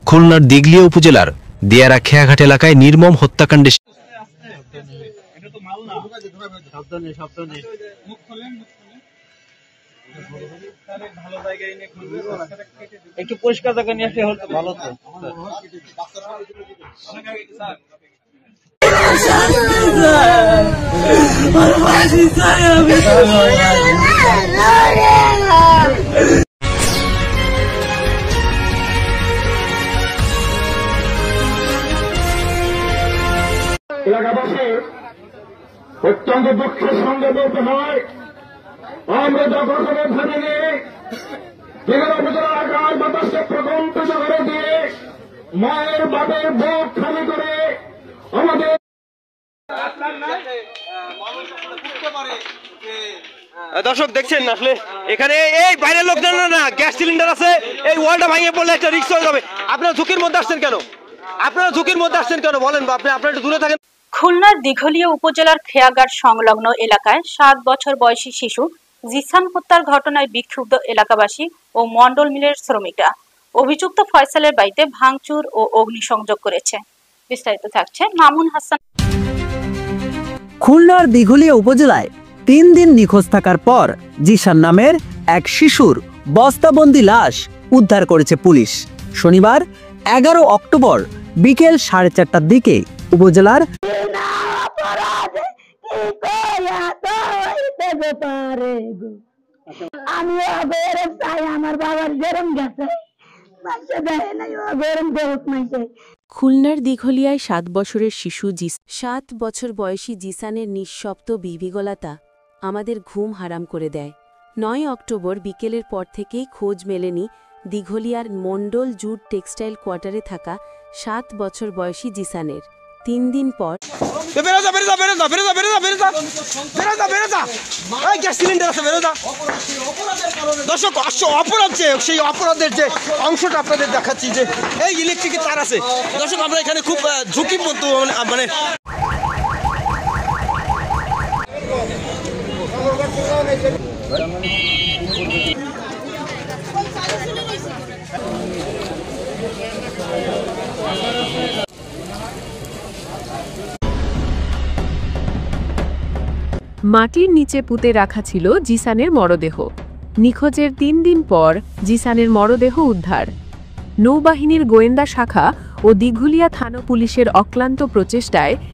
খুলনার দিঘলিয়া উপজেলার দিয়ারা খেয়াঘাট এলাকায় নির্মম হত্যাকাণ্ডে একটু পরিষ্কার জায়গা নিয়ে আসলে হতো ভালো তো। এলাকাবাসী অত্যন্ত দুঃখের সঙ্গে বলতে হয়, আমরা যখন ভাবে নিয়ে বিভিন্ন উপজেলা এলাকার বাতাসে প্রকম্পিত করে দিয়ে মায়ের বাপের বুক খালি করে আমাদের দর্শক দেখছেন আসলে এখানে এই বাইরের লোক জানা না গ্যাস সিলিন্ডার আছে, এই ওয়ালটা ভাঙিয়ে পড়লে একটা রিস্ক হয়ে যাবে। আপনারা ঝুঁকির মধ্যে আসছেন কেন? বলেন, আপনারা একটু দূরে থাকেন। খুলনার দিঘলিয়া উপজেলার খেয়াঘাট সংলগ্ন এলাকায় 7 বছর বয়সী শিশু জিসান হত্যার ঘটনায় বিক্ষুব্ধ এলাকাবাসী ও মন্ডল মিলের শ্রমিকরা অভিযুক্ত ফয়সালের বাড়িতে ভাঙচুর ও অগ্নিসংযোগ করেছে। বিস্তারিত থাকছে মামুন হাসান। খুলনার দিঘলিয়া উপজেলায় 3 দিন নিখোঁজ থাকার পর জিসান নামের এক শিশুর বস্তাবন্দি লাশ উদ্ধার করেছে পুলিশ। শনিবার 11 অক্টোবর বিকেল 4:30টার দিকে উপজেলার খুলনার দিঘলিয়ায় 7 বছরের শিশু 7 বছর বয়সী জিসানের নিঃশব্দ বিবিগলতা আমাদের ঘুম হারাম করে দেয়। 9 অক্টোবর বিকেলের পর থেকেই খোঁজ মেলেনি দিঘলিয়ার মন্ডল জুট টেক্সটাইল কোয়ার্টারে থাকা 7 বছর বয়সী জিসানের। 3 দিন পর দর্শক অপরাধ সেই অপরাধের যে অংশটা আপনাদের দেখাচ্ছি যে এই ইলেকট্রিকের তার আছে। দর্শক আমরা এখানে খুব ঝুঁকিপূর্ণ মানে মাটির নিচে পুঁতে রাখা ছিল জিসানের মরদেহ। নিখোঁজের 3 দিন পর জিসানের মরদেহ উদ্ধার। নৌবাহিনীর গোয়েন্দা শাখা ও দিঘলিয়া থানা পুলিশের অক্লান্ত প্রচেষ্টায়